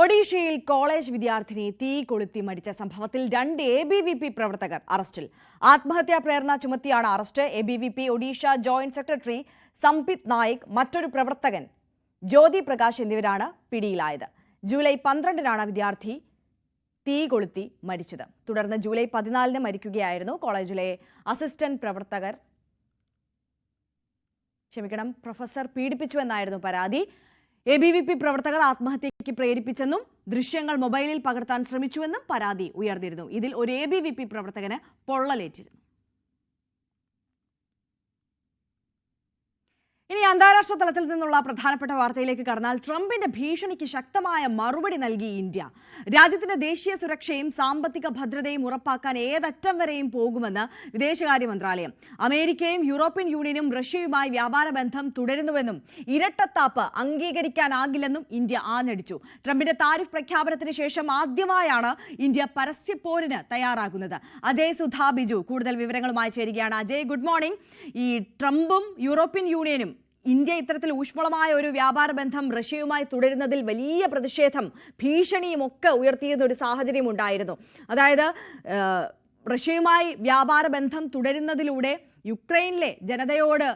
ഒഡീഷയിൽ കോളേജ് വിദ്യാർത്ഥിനി തീ കൊളുത്തി മരിച്ച സംഭവത്തിൽ 2 ABVP പ്രവർത്തകർ അറസ്റ്റിൽ. ആത്മഹത്യാ പ്രേരണ ചുമത്തിയാണ് arrest. ABVP Odisha joint secretary Sampith Naik, മറ്റൊരു പ്രവർത്തകൻ ജ്യോതി പ്രകാശ് എന്നിവരാണ് പിടിയിലായത്. ജൂലൈ 12-നാണ് വിദ്യാർത്ഥി തീ കൊളുത്തി മരിച്ചത്. തുടർന്ന് ജൂലൈ 14-ന് മരിക്കുകയായിരുന്നു. കോളേജിലെ അസിസ്റ്റന്റ് പ്രൊഫസർ പീഡിപ്പിച്ചുവെന്നായിരുന്നു പരാതി. ABVP പ്രവർത്തകർ ആത്മഹത്യയ്ക്ക് പ്രേരിപ്പിച്ചെന്നും ദൃശ്യങ്ങൾ മൊബൈലിൽ പകർത്താൻ ശ്രമിച്ചുവെന്നും പരാതി ഉയർന്നിരുന്നു. ഇതിൽ ഒരു ABVP പ്രവർത്തകന് പൊള്ളലേറ്റിരുന്നു. ഇനി അന്താരാഷ്ട്ര തലത്തിൽ നിന്നുള്ള പ്രധാനപ്പെട്ട വാർത്തയിലേക്ക് കടന്നാൽ, ട്രംപിന്റെ ഭീഷണിക്ക് ശക്തമായ മറുപടി നൽകി ഇന്ത്യ. രാജ്യത്തിന്റെ ദേശീയ സുരക്ഷയും സാമ്പത്തിക ഭദ്രതയും ഉറപ്പാക്കാൻ ഏതറ്റം വരെയും പോകുമെന്ന് വിദേശകാര്യ മന്ത്രാലയം. അമേരിക്കയും യൂറോപ്യൻ യൂണിയനും റഷ്യയുമായി വ്യാപാര ബന്ധം തുടരുന്നുവെന്നും ഇരട്ടത്താപ്പ് അംഗീകരിക്കാനാകില്ലെന്നും ഇന്ത്യ ആഞ്ഞടിച്ചു. ട്രംപിന്റെ താരിഫ് പ്രഖ്യാപനത്തിന് ശേഷം ആദ്യമായാണ് ഇന്ത്യ പരസ്യപ്പോരിന് തയ്യാറാകുന്നത്. അജയ് സുധാ ബിജു കൂടുതൽ വിവരങ്ങളുമായി ചേരുകയാണ്. Ajay, good morning. ഈ ട്രംപും യൂറോപ്യൻ യൂണിയനും ഇന്ത്യ ഇത്തരത്തിൽ ഊഷ്മളമായ ഒരു വ്യാപാര ബന്ധം റഷ്യയുമായി തുടരുന്നതിൽ വലിയ പ്രതിഷേധം, ഭീഷണിയും ഒക്കെ ഉയർത്തിയിരുന്ന ഒരു സാഹചര്യം ഉണ്ടായിരുന്നു. അതായത് റഷ്യയുമായി വ്യാപാര ബന്ധം തുടരുന്നതിലൂടെ യുക്രൈനിലെ ജനതയോട്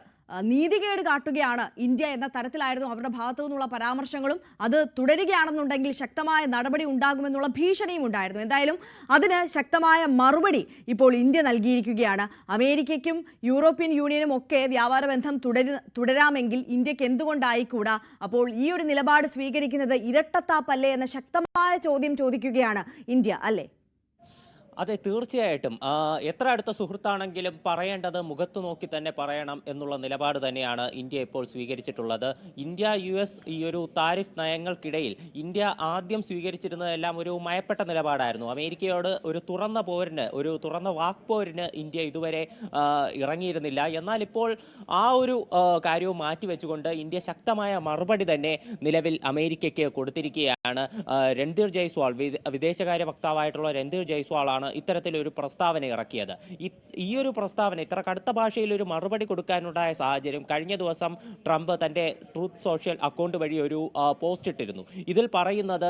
നീതികേട് കാട്ടുകയാണ് ഇന്ത്യ എന്ന തരത്തിലായിരുന്നു അവരുടെ ഭാഗത്തു നിന്നുള്ള പരാമർശങ്ങളും. അത് തുടരുകയാണെന്നുണ്ടെങ്കിൽ ശക്തമായ നടപടി ഉണ്ടാകുമെന്നുള്ള ഭീഷണിയും ഉണ്ടായിരുന്നു. എന്തായാലും അതിന് ശക്തമായ മറുപടി ഇപ്പോൾ ഇന്ത്യ നൽകിയിരിക്കുകയാണ്. അമേരിക്കയ്ക്കും യൂറോപ്യൻ യൂണിയനും ഒക്കെ വ്യാപാര ബന്ധം തുടരാമെങ്കിൽ ഇന്ത്യക്ക് എന്തുകൊണ്ടായിക്കൂടാ? അപ്പോൾ ഈ ഒരു നിലപാട് സ്വീകരിക്കുന്നത് ഇരട്ടത്താപ്പല്ലേ എന്ന ശക്തമായ ചോദ്യം ചോദിക്കുകയാണ് ഇന്ത്യ, അല്ലേ? അതെ, തീർച്ചയായിട്ടും. എത്ര അടുത്ത സുഹൃത്താണെങ്കിലും പറയേണ്ടത് മുഖത്ത് നോക്കി തന്നെ പറയണം എന്നുള്ള നിലപാട് തന്നെയാണ് ഇന്ത്യ ഇപ്പോൾ സ്വീകരിച്ചിട്ടുള്ളത്. ഇന്ത്യ US ഈ ഒരു താരിഫ് നയങ്ങൾക്കിടയിൽ ഇന്ത്യ ആദ്യം സ്വീകരിച്ചിരുന്നതെല്ലാം ഒരു മയപ്പെട്ട നിലപാടായിരുന്നു. അമേരിക്കയോട് ഒരു തുറന്ന വാക്പോരിന് ഇന്ത്യ ഇതുവരെ ഇറങ്ങിയിരുന്നില്ല. എന്നാൽ ഇപ്പോൾ ആ ഒരു കാര്യവും മാറ്റിവെച്ചുകൊണ്ട് ഇന്ത്യ ശക്തമായ മറുപടി തന്നെ നിലവിൽ അമേരിക്കയ്ക്ക് കൊടുത്തിരിക്കുകയാണ്. രൺധീർ ജയ്സ്വാൾ, വിദേശകാര്യ വക്താവായിട്ടുള്ള രൺധീർ ജയ്സ്വാളാണ് ഇത്തരത്തിലൊരു പ്രസ്താവന ഇറക്കിയത്. ഈ ഒരു പ്രസ്താവന ഇത്ര കടുത്ത ഭാഷയിൽ ഒരു മറുപടി കൊടുക്കാനുണ്ടായ സാഹചര്യം കഴിഞ്ഞ ദിവസം ട്രംപ് തൻ്റെ ട്രൂത്ത് സോഷ്യൽ അക്കൗണ്ട് വഴി ഒരു പോസ്റ്റ് ഇട്ടിരുന്നു. ഇതിൽ പറയുന്നത്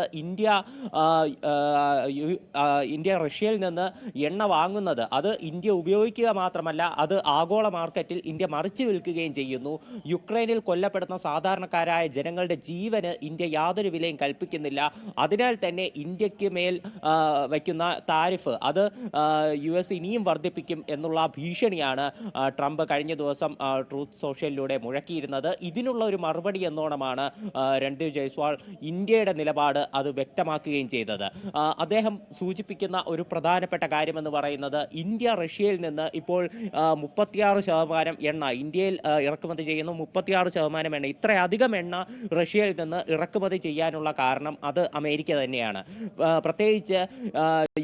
ഇന്ത്യ റഷ്യയിൽ നിന്ന് എണ്ണ വാങ്ങുന്നത് അത് ഇന്ത്യ ഉപയോഗിക്കുക മാത്രമല്ല, അത് ആഗോള മാർക്കറ്റിൽ ഇന്ത്യ മറിച്ചു വിൽക്കുകയും ചെയ്യുന്നു. യുക്രൈനിൽ കൊല്ലപ്പെടുന്ന സാധാരണക്കാരായ ജനങ്ങളുടെ ജീവന് ഇന്ത്യ യാതൊരു വിലയും കൽപ്പിക്കുന്നില്ല. അതിനാൽ തന്നെ ഇന്ത്യക്ക് മേൽ വയ്ക്കുന്ന താരിഫ് അത് US ഇനിയും വർദ്ധിപ്പിക്കും എന്നുള്ള ഭീഷണിയാണ് ട്രംപ് കഴിഞ്ഞ ദിവസം ട്രൂത്ത് സോഷ്യലിലൂടെ മുഴക്കിയിരുന്നത്. ഇതിനുള്ള ഒരു മറുപടി എന്നോണമാണ് രൺധീർ ജയ്സ്വാൾ ഇന്ത്യയുടെ നിലപാട് അത് വ്യക്തമാക്കുകയും ചെയ്തത്. അദ്ദേഹം സൂചിപ്പിക്കുന്ന ഒരു പ്രധാനപ്പെട്ട കാര്യമെന്ന് പറയുന്നത്, ഇന്ത്യ റഷ്യയിൽ നിന്ന് ഇപ്പോൾ 36% എണ്ണ ഇന്ത്യയിൽ ഇറക്കുമതി ചെയ്യുന്നു. 36% എണ്ണ, ഇത്രയധികം എണ്ണ റഷ്യയിൽ നിന്ന് ഇറക്കുമതി ചെയ്യാനുള്ള കാരണം അത് അമേരിക്ക തന്നെയാണ്. പ്രത്യേകിച്ച്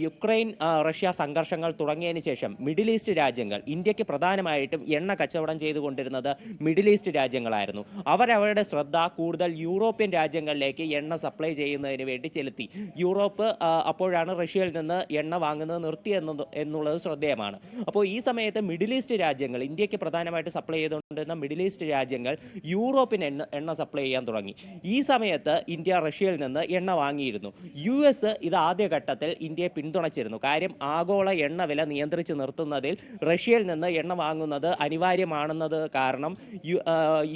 യുക്രൈൻ റഷ്യ സംഘർഷങ്ങൾ തുടങ്ങിയതിന് ശേഷം മിഡിൽ ഈസ്റ്റ് രാജ്യങ്ങൾ, ഇന്ത്യക്ക് പ്രധാനമായിട്ടും എണ്ണ കച്ചവടം ചെയ്തുകൊണ്ടിരുന്നത് മിഡിൽ ഈസ്റ്റ് രാജ്യങ്ങളായിരുന്നു. അവരവരുടെ ശ്രദ്ധ കൂടുതൽ യൂറോപ്യൻ രാജ്യങ്ങളിലേക്ക് എണ്ണ സപ്ലൈ ചെയ്യുന്നതിന് വേണ്ടി ചെലുത്തി. യൂറോപ്പ് അപ്പോഴാണ് റഷ്യയിൽ നിന്ന് എണ്ണ വാങ്ങുന്നത് നിർത്തി എന്നുള്ളത് ശ്രദ്ധേയമാണ്. അപ്പോൾ ഈ സമയത്ത് മിഡിൽ ഈസ്റ്റ് രാജ്യങ്ങൾ, ഇന്ത്യക്ക് പ്രധാനമായിട്ട് സപ്ലൈ ചെയ്തുകൊണ്ടിരുന്ന മിഡിൽ ഈസ്റ്റ് രാജ്യങ്ങൾ യൂറോപ്പിന് എണ്ണ സപ്ലൈ ചെയ്യാൻ തുടങ്ങി. ഈ സമയത്ത് ഇന്ത്യ റഷ്യയിൽ നിന്ന് എണ്ണ വാങ്ങിയിരുന്നു. US ഇത് ആദ്യഘട്ടത്തിൽ ഇന്ത്യയെ പിന്തുണച്ചിരുന്നു. കാര്യം ആഗോള എണ്ണ വില നിയന്ത്രിച്ച് നിർത്തുന്നതിൽ റഷ്യയിൽ നിന്ന് എണ്ണ വാങ്ങുന്നത് അനിവാര്യമാണെന്നത് കാരണം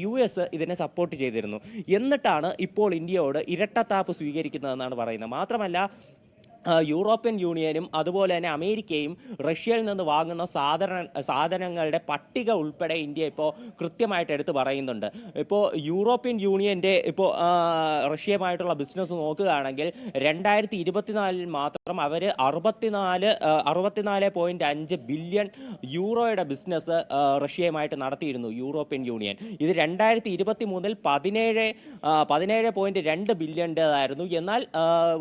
US ഇതിനെ സപ്പോർട്ട് ചെയ്തിരുന്നു. എന്നിട്ടാണ് ഇപ്പോൾ ഇന്ത്യയോട് ഇരട്ടത്താപ്പ് സ്വീകരിക്കുന്നതെന്നാണ് പറയുന്നത്. മാത്രമല്ല, യൂറോപ്യൻ യൂണിയനും അതുപോലെ തന്നെ അമേരിക്കയും റഷ്യയിൽ നിന്ന് വാങ്ങുന്ന സാധനങ്ങളുടെ പട്ടിക ഉൾപ്പെടെ ഇന്ത്യ ഇപ്പോൾ കൃത്യമായിട്ട് എടുത്ത് പറയുന്നുണ്ട്. ഇപ്പോൾ യൂറോപ്യൻ യൂണിയൻ്റെ ഇപ്പോൾ റഷ്യയുമായിട്ടുള്ള ബിസിനസ് നോക്കുകയാണെങ്കിൽ 2024 മാത്രം അവർ 64.5 ബില്യൺ യൂറോയുടെ ബിസിനസ് റഷ്യയുമായിട്ട് നടത്തിയിരുന്നു യൂറോപ്യൻ യൂണിയൻ. ഇത് 2023 17.2 ബില്യൻ്റെതായിരുന്നു. എന്നാൽ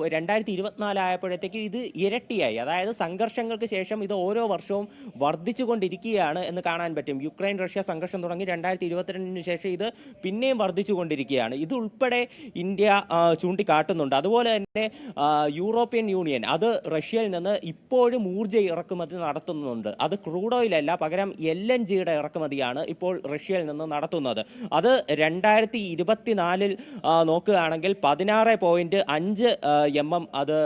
2024 ആയപ്പോൾ കഴിഞ്ഞപ്പോഴത്തേക്കും ഇത് ഇരട്ടിയായി. അതായത് സംഘർഷങ്ങൾക്ക് ശേഷം ഇത് ഓരോ വർഷവും വർദ്ധിച്ചുകൊണ്ടിരിക്കുകയാണ് എന്ന് കാണാൻ പറ്റും. യുക്രൈൻ റഷ്യ സംഘർഷം തുടങ്ങി 2022 ശേഷം ഇത് പിന്നെയും വർദ്ധിച്ചുകൊണ്ടിരിക്കുകയാണ്. ഇതുൾപ്പെടെ ഇന്ത്യ ചൂണ്ടിക്കാട്ടുന്നുണ്ട്. അതുപോലെ തന്നെ യൂറോപ്യൻ യൂണിയൻ അത് റഷ്യയിൽ നിന്ന് ഇപ്പോഴും ഊർജ്ജ ഇറക്കുമതി നടത്തുന്നുണ്ട്. അത് ക്രൂഡ് ഓയിൽ അല്ല, പകരം LNGയുടെ ഇറക്കുമതിയാണ് ഇപ്പോൾ റഷ്യയിൽ നിന്ന് നടത്തുന്നത്. അത് 2024 നോക്കുകയാണെങ്കിൽ 16.5 mm അത്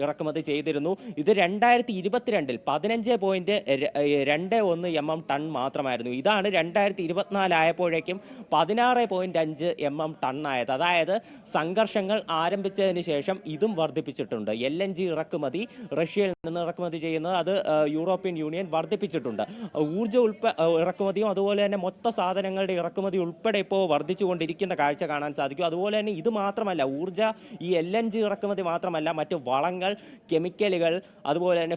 ഇറക്കുമതി ചെയ്തിരുന്നു. ഇത് 2022 15.21 mm ടൺ മാത്രമായിരുന്നു. ഇതാണ് 2024 ആയപ്പോഴേക്കും 16.5 mm ടൺ ആയത്. അതായത് സംഘർഷങ്ങൾ ആരംഭിച്ചതിന് ശേഷം ഇതും വർദ്ധിപ്പിച്ചിട്ടുണ്ട്. LNG ഇറക്കുമതി റഷ്യയിൽ നിന്ന് ഇറക്കുമതി ചെയ്യുന്നത് അത് യൂറോപ്യൻ യൂണിയൻ വർദ്ധിപ്പിച്ചിട്ടുണ്ട്. ഊർജ്ജ ഇറക്കുമതിയും അതുപോലെ തന്നെ മൊത്ത സാധനങ്ങളുടെ ഇറക്കുമതി ഉൾപ്പെടെ ഇപ്പോൾ വർദ്ധിച്ചുകൊണ്ടിരിക്കുന്ന കാഴ്ച കാണാൻ സാധിക്കും. അതുപോലെ തന്നെ ഇത് മാത്രമല്ല, ഈ LNG ഇറക്കുമതി മാത്രമല്ല, മറ്റ് വളങ്ങൾ, കെമിക്കലുകൾ, അതുപോലെ തന്നെ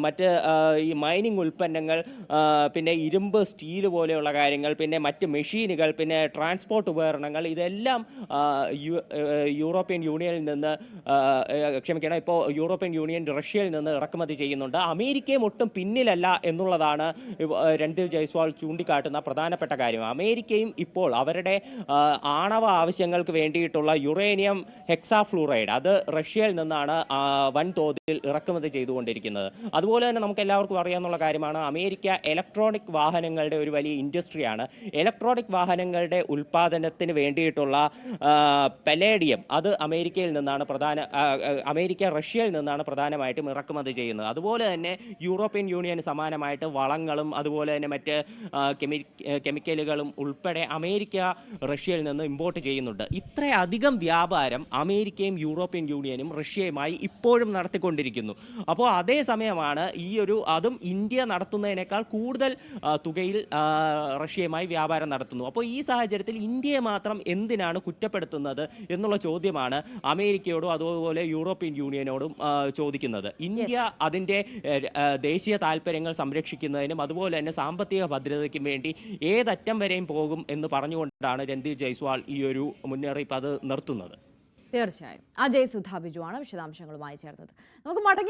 മറ്റ് ഈ മൈനിങ് ഉൽപ്പന്നങ്ങൾ, പിന്നെ ഇരുമ്പ്, സ്റ്റീൽ പോലെയുള്ള കാര്യങ്ങൾ, പിന്നെ മറ്റ് മെഷീനുകൾ, പിന്നെ ട്രാൻസ്പോർട്ട് ഉപകരണങ്ങൾ, ഇതെല്ലാം യൂറോപ്യൻ യൂണിയനിൽ നിന്ന് ഇപ്പോൾ യൂറോപ്യൻ യൂണിയൻ റഷ്യയിൽ നിന്ന് ഇറക്കുമതി ചെയ്യുന്നുണ്ട്. അമേരിക്കയും ഒട്ടും പിന്നിലല്ല എന്നുള്ളതാണ് രൺദീപ് ജയ്സ്വാൾ ചൂണ്ടിക്കാട്ടുന്ന പ്രധാനപ്പെട്ട കാര്യം. അമേരിക്കയും ഇപ്പോൾ അവരുടെ ആണവ ആവശ്യങ്ങൾക്ക് വേണ്ടിയിട്ടുള്ള യുറേനിയം ഹെക്സാഫ്ലൂറൈഡ് അത് റഷ്യയിൽ നിന്നാണ് വൻതോതിൽ ഇറക്കുമതി ചെയ്തുകൊണ്ടിരിക്കുന്നത്. അതുപോലെ തന്നെ നമുക്ക് എല്ലാവർക്കും അറിയാവുന്ന കാര്യമാണ്, അമേരിക്ക ഇലക്ട്രോണിക് വാഹനങ്ങളുടെ ഒരു വലിയ ഇൻഡസ്ട്രിയാണ്. ഇലക്ട്രോണിക് വാഹനങ്ങളുടെ ഉൽപ്പാദനത്തിന് വേണ്ടിയിട്ടുള്ള പലേഡിയം അത് അമേരിക്ക റഷ്യയിൽ നിന്നാണ് പ്രധാനമായിട്ടും ഇറക്കുമതി ചെയ്യുന്നത്. അതുപോലെ തന്നെ യൂറോപ്യൻ യൂണിയന് സമാനമായിട്ട് വളങ്ങളും അതുപോലെ തന്നെ മറ്റ് കെമിക്കലുകളും ഉൾപ്പെടെ അമേരിക്ക റഷ്യയിൽ നിന്ന് ഇമ്പോർട്ട് ചെയ്യുന്നുണ്ട്. ഇത്രയധികം വ്യാപാരം അമേരിക്കയും യൂറോപ്യൻ യൂണിയനും റഷ്യയുമായി ഇപ്പോഴും നടത്തിക്കൊണ്ടിരിക്കുന്നു. അപ്പോൾ അതേ സമയമാണ് അതും ഇന്ത്യ നടത്തുന്നതിനേക്കാൾ കൂടുതൽ തുകയിൽ റഷ്യയുമായി വ്യാപാരം നടത്തുന്നു. അപ്പോൾ ഈ സാഹചര്യത്തിൽ ഇന്ത്യയെ മാത്രം എന്തിനാണ് കുറ്റപ്പെടുത്തുന്നത് എന്നുള്ള ചോദ്യമാണ് അമേരിക്കയോടും അതുപോലെ യൂറോപ്യൻ യൂണിയനോടും ചോദിക്കുന്നത്. ഇന്ത്യ അതിൻ്റെ ദേശീയ താല്പര്യങ്ങൾ സംരക്ഷിക്കുന്നതിനും അതുപോലെ തന്നെ സാമ്പത്തിക ഭദ്രതയ്ക്കും വേണ്ടി ഏതറ്റം വരെയും പോകും എന്ന് പറഞ്ഞുകൊണ്ടാണ് രൺദീപ് ജയ്സ്വാൾ ഈ ഒരു മുന്നറിയിപ്പ് അത് നിർത്തുന്നത്. തീർച്ചയായും. അജയ് സുധാ ബിജുവാണ് വിശദാംശങ്ങളുമായി ചേർന്നത്. നമുക്ക് മടങ്ങി